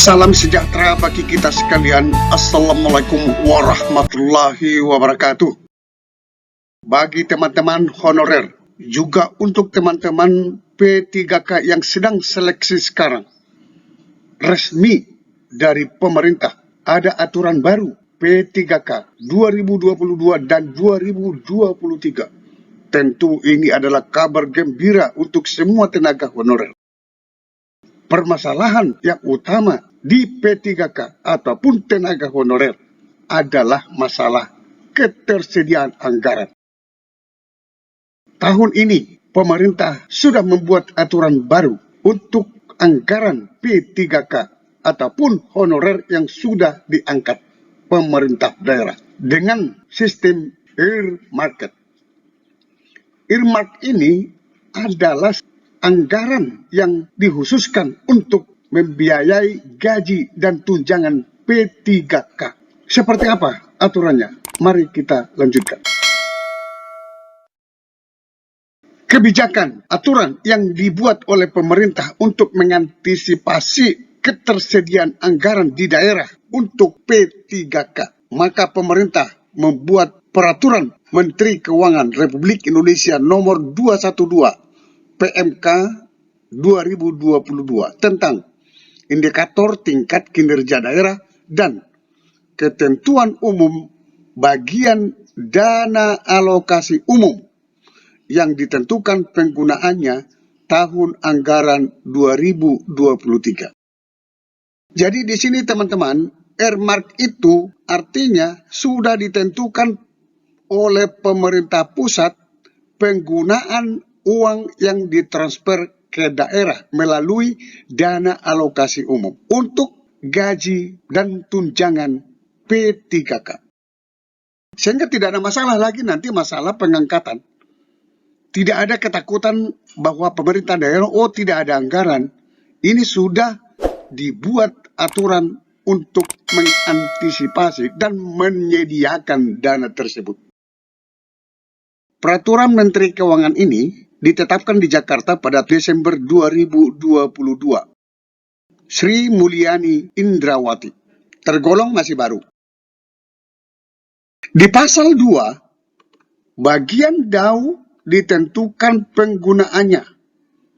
Salam sejahtera bagi kita sekalian. Assalamualaikum warahmatullahi wabarakatuh. Bagi teman-teman honorer, juga untuk teman-teman P3K yang sedang seleksi sekarang, resmi dari pemerintah ada aturan baru P3K 2022 dan 2023. Tentu ini adalah kabar gembira untuk semua tenaga honorer. Permasalahan yang utama di P3K ataupun tenaga honorer adalah masalah ketersediaan anggaran. Tahun ini, pemerintah sudah membuat aturan baru untuk anggaran P3K ataupun honorer yang sudah diangkat pemerintah daerah dengan sistem earmarket. Earmark ini adalah anggaran yang dikhususkan untuk membiayai gaji dan tunjangan P3K. Seperti apa aturannya? Mari kita lanjutkan. Kebijakan aturan yang dibuat oleh pemerintah untuk mengantisipasi ketersediaan anggaran di daerah untuk P3K. Maka pemerintah membuat peraturan Menteri Keuangan Republik Indonesia nomor 212 PMK 2022 tentang indikator tingkat kinerja daerah dan ketentuan umum bagian dana alokasi umum yang ditentukan penggunaannya tahun anggaran 2023. Jadi di sini teman-teman, earmark itu artinya sudah ditentukan oleh pemerintah pusat penggunaan uang yang ditransfer ke daerah melalui dana alokasi umum untuk gaji dan tunjangan P3K. Sehingga tidak ada masalah lagi nanti masalah pengangkatan. Tidak ada ketakutan bahwa pemerintah daerah, tidak ada anggaran. Ini sudah dibuat aturan untuk mengantisipasi dan menyediakan dana tersebut. Peraturan Menteri Keuangan ini ditetapkan di Jakarta pada Desember 2022. Sri Mulyani Indrawati, tergolong masih baru. Di pasal 2, bagian DAU ditentukan penggunaannya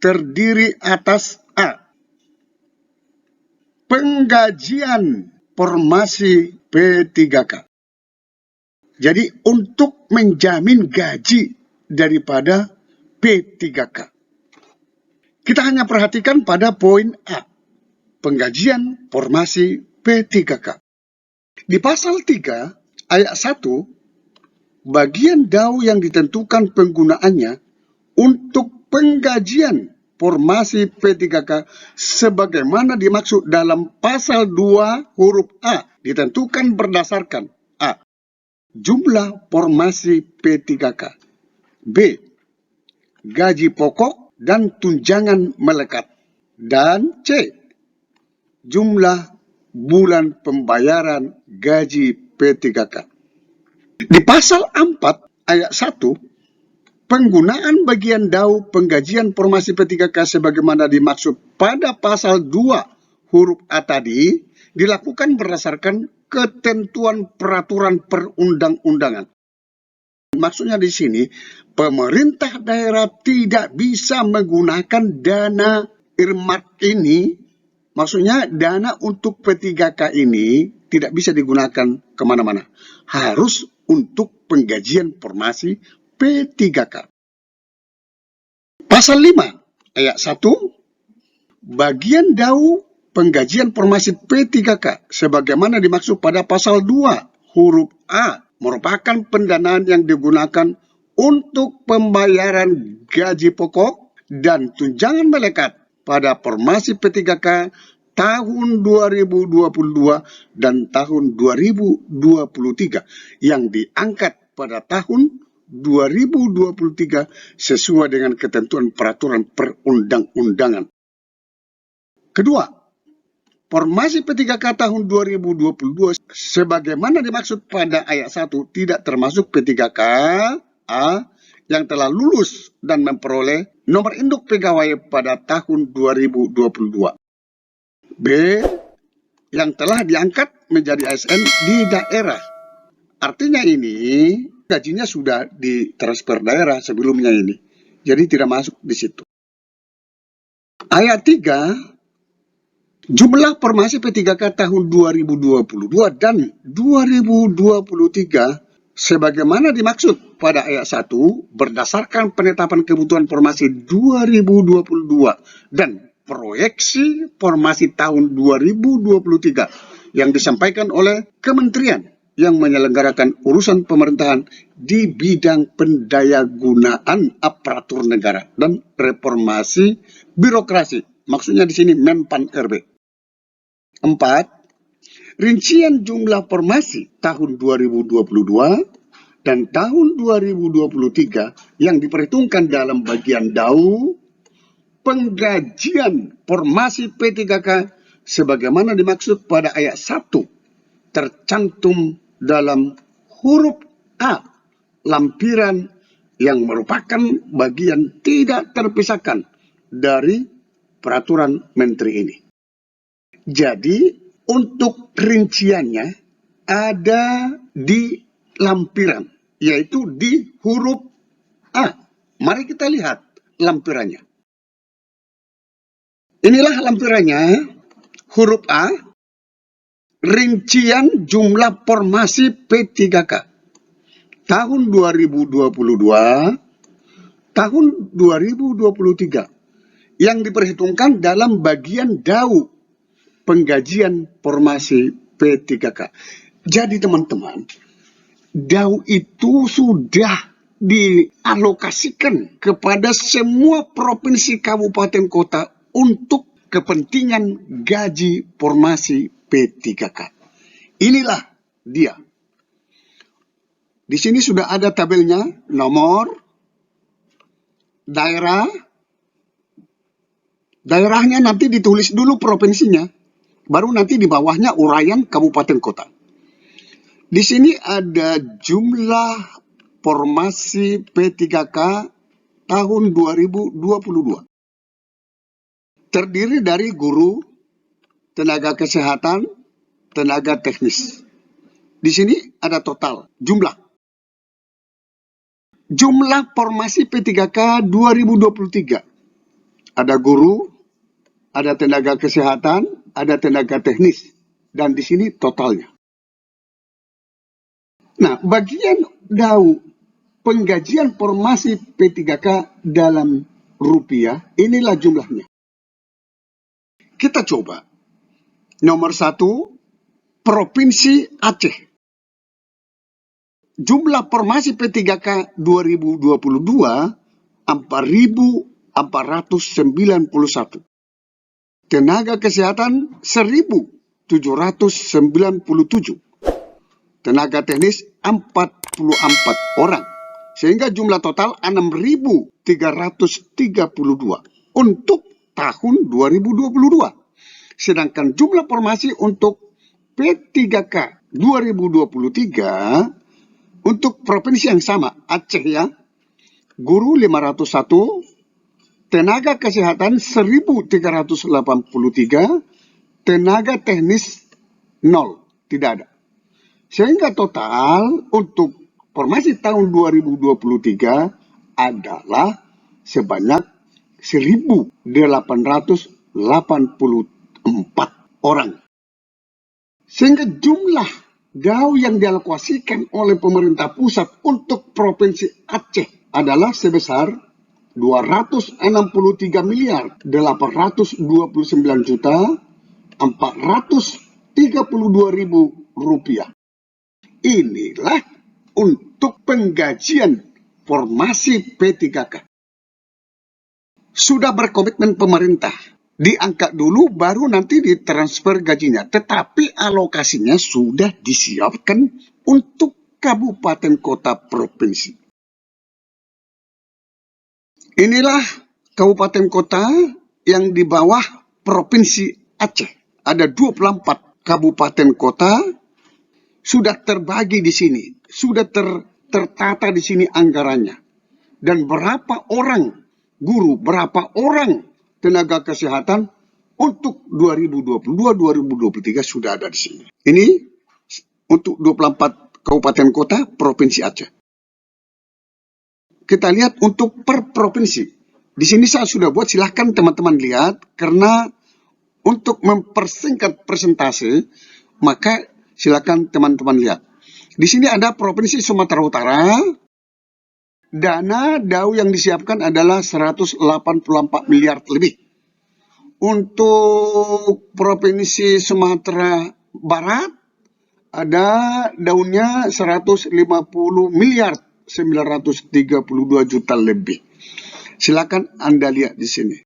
terdiri atas A. Penggajian formasi P3K. Jadi untuk menjamin gaji daripada P3K. Kita hanya perhatikan pada poin A. Penggajian formasi P3K. Di pasal 3 ayat 1, bagian DAU yang ditentukan penggunaannya untuk penggajian formasi P3K sebagaimana dimaksud dalam pasal 2 huruf A ditentukan berdasarkan A. Jumlah formasi P3K. B. Gaji pokok dan tunjangan melekat. Dan C. Jumlah bulan pembayaran gaji P3K. Di pasal 4 ayat 1, penggunaan bagian DAU penggajian formasi P3K sebagaimana dimaksud pada pasal 2 huruf A tadi dilakukan berdasarkan ketentuan peraturan perundang-undangan. Maksudnya di sini, pemerintah daerah tidak bisa menggunakan dana earmark ini, maksudnya dana untuk P3K ini tidak bisa digunakan kemana-mana. Harus untuk penggajian formasi P3K. Pasal 5 ayat 1, bagian DAU penggajian formasi P3K sebagaimana dimaksud pada pasal 2 huruf A merupakan pendanaan yang digunakan untuk pembayaran gaji pokok dan tunjangan melekat pada formasi P3K tahun 2022 dan tahun 2023 yang diangkat pada tahun 2023 sesuai dengan ketentuan peraturan perundang-undangan. Kedua, formasi P3K tahun 2022 sebagaimana dimaksud pada ayat 1 tidak termasuk P3K A yang telah lulus dan memperoleh nomor induk pegawai pada tahun 2022. B. yang telah diangkat menjadi ASN di daerah. Artinya ini gajinya sudah ditransfer daerah sebelumnya ini. Jadi tidak masuk di situ. Ayat 3, jumlah formasi P3K tahun 2022 dan 2023 sebagaimana dimaksud pada ayat 1 berdasarkan penetapan kebutuhan formasi 2022 dan proyeksi formasi tahun 2023 yang disampaikan oleh kementerian yang menyelenggarakan urusan pemerintahan di bidang pendayagunaan aparatur negara dan reformasi birokrasi. Maksudnya di sini Menpan RB. 4. Rincian jumlah formasi tahun 2022 dan tahun 2023 yang diperhitungkan dalam bagian DAU penggajian formasi P3K sebagaimana dimaksud pada ayat 1 tercantum dalam huruf A lampiran yang merupakan bagian tidak terpisahkan dari peraturan menteri ini. Jadi untuk rinciannya ada di lampiran, yaitu di huruf A. Mari kita lihat lampirannya. Inilah lampirannya, huruf A, rincian jumlah formasi P3K tahun 2022, tahun 2023 yang diperhitungkan dalam bagian DAU penggajian formasi P3K. Jadi teman-teman, DAU itu sudah dialokasikan kepada semua provinsi kabupaten kota untuk kepentingan gaji formasi P3K. Inilah dia. Di sini sudah ada tabelnya, nomor, daerah. Daerahnya nanti ditulis dulu provinsinya, baru nanti di bawahnya uraian kabupaten kota. Di sini ada jumlah formasi P3K tahun 2022. Terdiri dari guru, tenaga kesehatan, tenaga teknis. Di sini ada total jumlah. Jumlah formasi P3K 2023. Ada guru, ada tenaga kesehatan, ada tenaga teknis. Dan di sini totalnya. Nah, bagian DAU penggajian formasi P3K dalam rupiah, inilah jumlahnya. Kita coba. Nomor 1, Provinsi Aceh. Jumlah formasi P3K 2022, 4.491. Tenaga kesehatan 1.797. Tenaga teknis 44 orang. Sehingga jumlah total 6.332 untuk tahun 2022. Sedangkan jumlah formasi untuk P3K 2023 untuk provinsi yang sama, Aceh ya, guru 501, tenaga kesehatan 1.383, tenaga teknis 0, tidak ada. Sehingga total untuk formasi tahun 2023 adalah sebanyak 1.884 orang. Sehingga jumlah DAU yang dialokasikan oleh pemerintah pusat untuk Provinsi Aceh adalah sebesar 269.432.000 rupiah. Inilah untuk penggajian formasi P3K. Sudah berkomitmen pemerintah, diangkat dulu baru nanti ditransfer gajinya. Tetapi alokasinya sudah disiapkan untuk kabupaten kota provinsi. Inilah kabupaten kota yang di bawah provinsi Aceh. Ada 24 kabupaten kota sudah terbagi di sini, sudah tertata di sini anggarannya. Dan berapa orang guru, berapa orang tenaga kesehatan, Untuk 2022-2023 sudah ada di sini. Ini untuk 24 kabupaten kota Provinsi Aceh. Kita lihat untuk per provinsi. Di sini saya sudah buat, silahkan teman-teman lihat, karena untuk mempersingkat presentase, maka silakan teman-teman lihat. Di sini ada Provinsi Sumatera Utara. Dana DAU yang disiapkan adalah 184 miliar lebih. Untuk Provinsi Sumatera Barat, ada daunnya 150 miliar 932 juta lebih. Silakan Anda lihat di sini.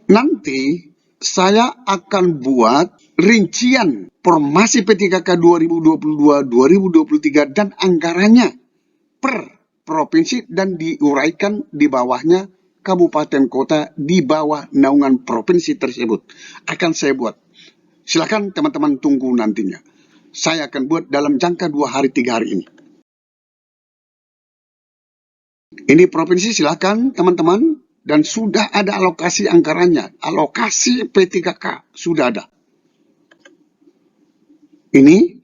Nanti saya akan buat rincian formasi P3K 2022-2023 dan anggarannya per provinsi dan diuraikan di bawahnya kabupaten kota di bawah naungan provinsi tersebut. Akan saya buat. Silakan teman-teman tunggu nantinya. Saya akan buat dalam jangka 2 hari 3 hari ini. Ini provinsi, silakan teman-teman, dan sudah ada alokasi anggarannya. Alokasi P3K sudah ada. Ini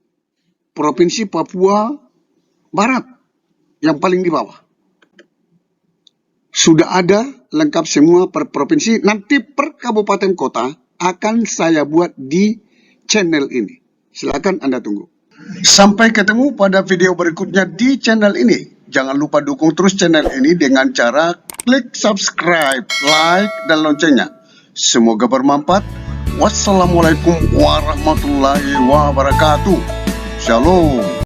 Provinsi Papua Barat yang paling di bawah. Sudah ada lengkap semua per provinsi. Nanti per kabupaten kota akan saya buat di channel ini. Silakan Anda tunggu. Sampai ketemu pada video berikutnya di channel ini. Jangan lupa dukung terus channel ini dengan cara klik subscribe, like, dan loncengnya. Semoga bermanfaat. Wassalamualaikum warahmatullahi wabarakatuh. Shalom.